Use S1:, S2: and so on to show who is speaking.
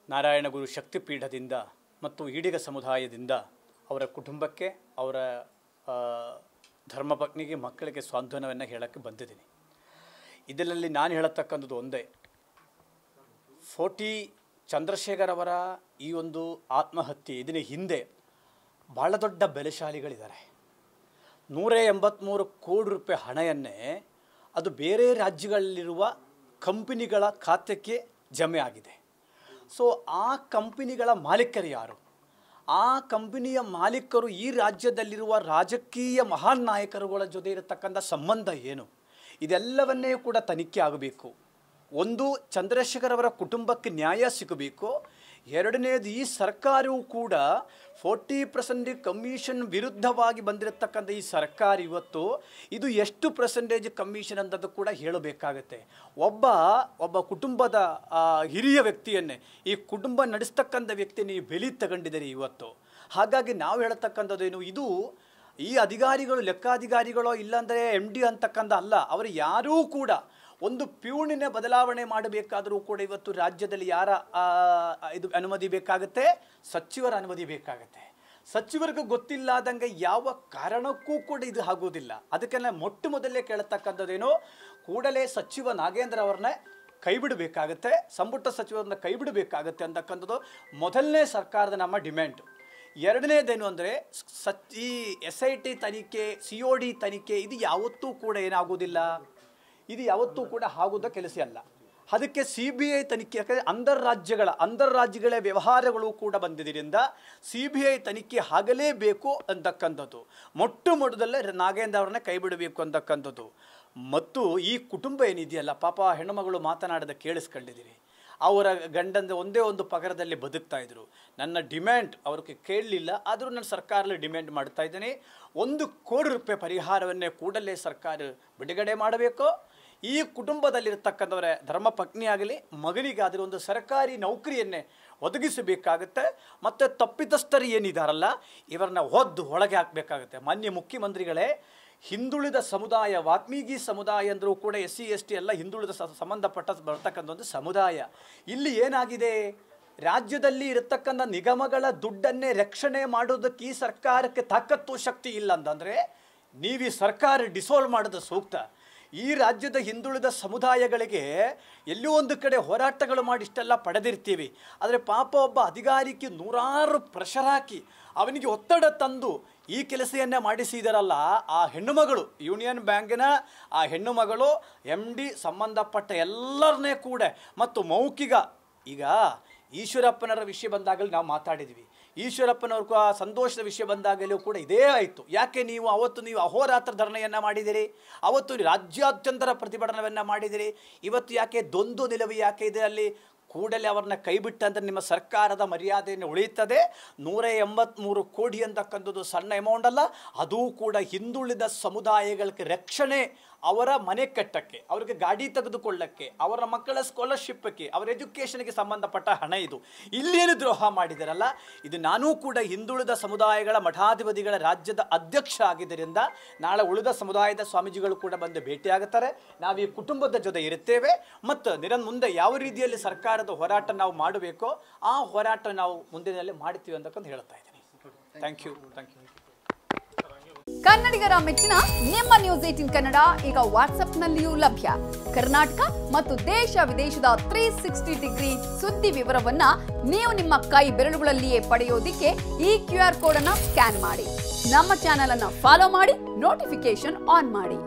S1: ನಾರಾಯಣಗುರು ಶಕ್ತಿಪೀಠದಿಂದ ಮತ್ತು ಈಡಿಗ ಸಮುದಾಯದಿಂದ ಅವರ ಕುಟುಂಬಕ್ಕೆ ಅವರ ಧರ್ಮಪತ್ನಿಗೆ ಮಕ್ಕಳಿಗೆ ಸಾಂತ್ವನವನ್ನು ಹೇಳೋಕ್ಕೆ ಬಂದಿದ್ದೀನಿ. ಇದರಲ್ಲಿ ನಾನು ಹೇಳತಕ್ಕಂಥದ್ದು ಒಂದೇ, 40 ಚಂದ್ರಶೇಖರ್ ಅವರ ಈ ಒಂದು ಆತ್ಮಹತ್ಯೆ ಇದರ ಹಿಂದೆ ಭಾಳ ದೊಡ್ಡ ಬಲಶಾಲಿಗಳಿದ್ದಾರೆ. 183 ಕೋಟಿ ರೂಪಾಯಿ ಹಣವನ್ನೇ ಅದು ಬೇರೆ ರಾಜ್ಯಗಳಲ್ಲಿರುವ ಕಂಪನಿಗಳ ಖಾತೆಗೆ ಜಮೆ ಆಗಿದೆ. ಸೊ ಆ ಕಂಪನಿಗಳ ಮಾಲೀಕರು ಯಾರು? ಆ ಕಂಪನಿಯ ಮಾಲೀಕರು ಈ ರಾಜ್ಯದಲ್ಲಿರುವ ರಾಜಕೀಯ ಮಹಾನ್ ನಾಯಕರುಗಳ ಜೊತೆ ಇರತಕ್ಕಂಥ ಸಂಬಂಧ ಏನು? ಇದೆಲ್ಲವನ್ನೇ ಕೂಡ ತನಿಖೆ ಆಗಬೇಕು. ಒಂದು, ಚಂದ್ರಶೇಖರ್ ಅವರ ಕುಟುಂಬಕ್ಕೆ ನ್ಯಾಯ ಸಿಗಬೇಕು. ಎರಡನೇದು, ಈ ಸರ್ಕಾರವೂ ಕೂಡ 40% ಕಮಿಷನ್ ವಿರುದ್ಧವಾಗಿ ಬಂದಿರತಕ್ಕಂಥ ಈ ಸರ್ಕಾರ ಇವತ್ತು ಇದು ಎಷ್ಟು % ಕಮಿಷನ್ ಅಂತದ್ದು ಕೂಡ ಹೇಳಬೇಕಾಗತ್ತೆ. ಒಬ್ಬ ಕುಟುಂಬದ ಹಿರಿಯ ವ್ಯಕ್ತಿಯನ್ನೇ, ಈ ಕುಟುಂಬ ನಡೆಸ್ತಕ್ಕಂಥ ವ್ಯಕ್ತಿಯನ್ನು ಈ ಬೆಲೆ ತಗೊಂಡಿದ್ದಾರೆ ಇವತ್ತು. ಹಾಗಾಗಿ ನಾವು ಹೇಳ್ತಕ್ಕಂಥದ್ದೇನು, ಇದು ಈ ಅಧಿಕಾರಿಗಳು ಲೆಕ್ಕಾಧಿಕಾರಿಗಳೋ ಇಲ್ಲಾಂದರೆ MD ಅಂತಕ್ಕಂಥ ಅಲ್ಲ. ಅವರು ಯಾರೂ ಕೂಡ ಒಂದು ಪ್ಯೂಣಿನ ಬದಲಾವಣೆ ಮಾಡಬೇಕಾದರೂ ಕೂಡ ಇವತ್ತು ರಾಜ್ಯದಲ್ಲಿ ಯಾರ ಇದು ಅನುಮತಿ ಬೇಕಾಗುತ್ತೆ? ಸಚಿವರ ಅನುಮತಿ ಬೇಕಾಗುತ್ತೆ. ಸಚಿವರಿಗೂ ಗೊತ್ತಿಲ್ಲದಂಗೆ ಯಾವ ಕಾರಣಕ್ಕೂ ಕೂಡ ಇದು ಆಗೋದಿಲ್ಲ. ಅದಕ್ಕೆಲ್ಲ ಮೊಟ್ಟ ಮೊದಲೇ ಕೇಳತಕ್ಕಂಥದ್ದೇನು, ಕೂಡಲೇ ಸಚಿವ ನಾಗೇಂದ್ರ ಅವ್ರನ್ನೇ ಕೈ ಬಿಡಬೇಕಾಗತ್ತೆ, ಸಂಪುಟ ಸಚಿವರನ್ನ ಕೈ ಬಿಡಬೇಕಾಗತ್ತೆ ಅಂತಕ್ಕಂಥದ್ದು ಮೊದಲನೇ ಸರ್ಕಾರದ ನಮ್ಮ ಡಿಮ್ಯಾಂಡ್. ಎರಡನೇದೇನು ಅಂದರೆ ಈ SIT ತನಿಖೆ, COD ತನಿಖೆ ಇದು ಯಾವತ್ತೂ ಕೂಡ ಏನಾಗೋದಿಲ್ಲ, ಇದು ಯಾವತ್ತೂ ಕೂಡ ಆಗೋದ ಕೆಲಸ ಅಲ್ಲ. ಅದಕ್ಕೆ CBI ತನಿಖೆ, ಯಾಕಂದರೆ ಅಂತಾರಾಜ್ಯಗಳ ವ್ಯವಹಾರಗಳು ಕೂಡ ಬಂದಿದ್ದರಿಂದ CBI ತನಿಖೆ ಆಗಲೇಬೇಕು ಅಂತಕ್ಕಂಥದ್ದು. ಮೊಟ್ಟ ಮೊದಲೇ ನಾಗೇಂದ್ರ ಅವ್ರನ್ನ ಕೈ ಬಿಡಬೇಕು ಅಂತಕ್ಕಂಥದ್ದು. ಮತ್ತು ಈ ಕುಟುಂಬ ಏನಿದೆಯಲ್ಲ, ಪಾಪ ಹೆಣ್ಣುಮಗಳು ಮಾತನಾಡೋದ ಕೇಳಿಸ್ಕೊಂಡಿದ್ದೀರಿ. ಅವರ ಗಂಡಂದ ಒಂದೇ ಒಂದು ಪಗರದಲ್ಲಿ ಬದುಕ್ತಾ ಇದ್ರು. ನನ್ನ ಡಿಮ್ಯಾಂಡ್ ಅವ್ರಿಗೆ ಕೇಳಲಿಲ್ಲ, ಆದರೂ ನಾನು ಸರ್ಕಾರದಲ್ಲಿ ಡಿಮ್ಯಾಂಡ್ ಮಾಡ್ತಾ ಇದ್ದೀನಿ. 1 ಕೋಟಿ ರೂಪಾಯಿ ಪರಿಹಾರವನ್ನೇ ಕೂಡಲೇ ಸರ್ಕಾರ ಬಿಡುಗಡೆ ಮಾಡಬೇಕು. ಈ ಕುಟುಂಬದಲ್ಲಿರ್ತಕ್ಕಂಥವರ ಧರ್ಮಪತ್ನಿ ಆಗಲಿ ಮಗನಿಗಾದರೂ ಒಂದು ಸರ್ಕಾರಿ ನೌಕರಿಯನ್ನೇ ಒದಗಿಸಬೇಕಾಗುತ್ತೆ. ಮತ್ತು ತಪ್ಪಿತಸ್ಥರು ಏನಿದಾರಲ್ಲ ಇವರನ್ನ ಒಳಗೆ ಹಾಕಬೇಕಾಗುತ್ತೆ. ಮಾನ್ಯ ಮುಖ್ಯಮಂತ್ರಿಗಳೇ, ಹಿಂದುಳಿದ ಸಮುದಾಯ, ವಾಲ್ಮೀಕಿ ಸಮುದಾಯ ಅಂದರೂ ಕೂಡ SC ST ಎಲ್ಲ ಹಿಂದುಳಿದ ಸಂಬಂಧಪಟ್ಟ ಬರ್ತಕ್ಕಂಥ ಒಂದು ಸಮುದಾಯ. ಇಲ್ಲಿ ಏನಾಗಿದೆ, ರಾಜ್ಯದಲ್ಲಿ ಇರತಕ್ಕಂಥ ನಿಗಮಗಳ ದುಡ್ಡನ್ನೇ ರಕ್ಷಣೆ ಮಾಡೋದಕ್ಕೆ ಈ ಸರ್ಕಾರಕ್ಕೆ ತಾಕತ್ತು ಶಕ್ತಿ ಇಲ್ಲ ಅಂತಂದರೆ ನೀವು ಈ ಸರ್ಕಾರ ಡಿಸಾಲ್ವ್ ಮಾಡೋದು ಸೂಕ್ತ. ಈ ರಾಜ್ಯದ ಹಿಂದುಳಿದ ಸಮುದಾಯಗಳಿಗೆ ಎಲ್ಲೋ ಒಂದು ಕಡೆ ಹೋರಾಟಗಳು ಮಾಡಿ ಇಷ್ಟೆಲ್ಲ ಪಡೆದಿರ್ತೀವಿ. ಆದರೆ ಪಾಪ ಒಬ್ಬ ಅಧಿಕಾರಿಗೆ 100 ಪ್ರೆಷರ್ ಹಾಕಿ ಅವನಿಗೆ ಒತ್ತಡ ತಂದು ಈ ಕೆಲಸವನ್ನೇ ಮಾಡಿಸಿದಾರಲ್ಲ, ಆ ಹೆಣ್ಣುಮಗಳು, ಯೂನಿಯನ್ ಬ್ಯಾಂಕಿನ ಆ ಹೆಣ್ಣುಮಗಳು, MD ಸಂಬಂಧಪಟ್ಟ ಎಲ್ಲರನ್ನೇ ಕೂಡ ಮತ್ತು ಮೌಖಿಕ, ಈಗ ಈಶ್ವರಪ್ಪನವರ ವಿಷಯ ಬಂದಾಗಲೂ ನಾವು ಮಾತಾಡಿದ್ವಿ. ಈಶ್ವರಪ್ಪನವ್ರಿಗೂ ಆ ಸಂತೋಷದ ವಿಷಯ ಬಂದಾಗಲೂ ಕೂಡ ಇದೇ ಆಯಿತು. ಯಾಕೆ ಅವತ್ತು ನೀವು ಅಹೋರಾತ್ರ ಧರಣಿಯನ್ನು ಮಾಡಿದಿರಿ, ಅವತ್ತು ರಾಜ್ಯಾದ್ಯಂತರ ಪ್ರತಿಭಟನೆಯನ್ನು ಮಾಡಿದಿರಿ. ಇವತ್ತು ಯಾಕೆ ದ್ವಂದ್ವ ನಿಲುವು ಯಾಕೆ ಇದೆ ಅಲ್ಲಿ? ಕೂಡಲೇ ಅವ್ರನ್ನ ಕೈಬಿಟ್ಟಂದ್ರೆ ನಿಮ್ಮ ಸರ್ಕಾರದ ಮರ್ಯಾದೆಯನ್ನು ಉಳಿಯುತ್ತದೆ. 183 ಕೋಟಿ ಅಂತಕ್ಕಂಥದ್ದು ಸಣ್ಣ ಅಮೌಂಟ್ ಅಲ್ಲ. ಅದೂ ಕೂಡ ಹಿಂದುಳಿದ ಸಮುದಾಯಗಳಿಗೆ ರಕ್ಷಣೆ, ಅವರ ಮನೆ ಕಟ್ಟಕ್ಕೆ, ಅವರಿಗೆ ಗಾಡಿ ತೆಗೆದುಕೊಳ್ಳಕ್ಕೆ, ಅವರ ಮಕ್ಕಳ ಸ್ಕಾಲರ್ಶಿಪ್ಗೆ, ಅವರ ಎಜುಕೇಷನ್ಗೆ ಸಂಬಂಧಪಟ್ಟ ಹಣ ಇದು. ಇಲ್ಲೇನು ದ್ರೋಹ ಮಾಡಿದಾರಲ್ಲ, ಇದು ನಾನೂ ಕೂಡ ಹಿಂದುಳಿದ ಸಮುದಾಯಗಳ ಮಠಾಧಿಪತಿಗಳ ರಾಜ್ಯದ ಅಧ್ಯಕ್ಷ ಆಗಿದ್ದರಿಂದ ನಾಳೆ ಉಳಿದ ಸಮುದಾಯದ ಸ್ವಾಮೀಜಿಗಳು ಕೂಡ ಬಂದು ಭೇಟಿಯಾಗುತ್ತಾರೆ. ನಾವು ಈ ಕುಟುಂಬದ ಜೊತೆ ಇರುತ್ತೇವೆ ಮತ್ತು ಮುಂದೆ ಯಾವ ರೀತಿಯಲ್ಲಿ ಸರ್ಕಾರದ ಹೋರಾಟ ನಾವು ಮಾಡಬೇಕೋ ಆ ಹೋರಾಟ ನಾವು ಮುಂದಿನಲ್ಲಿ ಮಾಡ್ತೀವಿ ಅಂತಕ್ಕಂತ ಹೇಳ್ತಾ ಇದ್ದೀನಿ. Thank you.
S2: ಕನ್ನಡಿಗರ ಮೆಚ್ಚಿನ ನಿಮ್ಮ ನ್ಯೂಸ್ 18 ಕನ್ನಡ ಈಗ ವಾಟ್ಸ್ಆಪ್ನಲ್ಲಿಯೂ ಲಭ್ಯ. ಕರ್ನಾಟಕ ಮತ್ತು ದೇಶ ವಿದೇಶದ 360 ಡಿಗ್ರಿ ಸುದ್ದಿ ವಿವರವನ್ನ ನೀವು ನಿಮ್ಮ ಕೈ ಬೆರಳುಗಳಲ್ಲಿಯೇ ಪಡೆಯೋದಿಕ್ಕೆ ಈ QR ಕೋಡ್ ಅನ್ನು ಸ್ಕ್ಯಾನ್ ಮಾಡಿ. ನಮ್ಮ ಚಾನೆಲ್ ಅನ್ನು ಫಾಲೋ ಮಾಡಿ, ನೋಟಿಫಿಕೇಶನ್ ಆನ್ ಮಾಡಿ.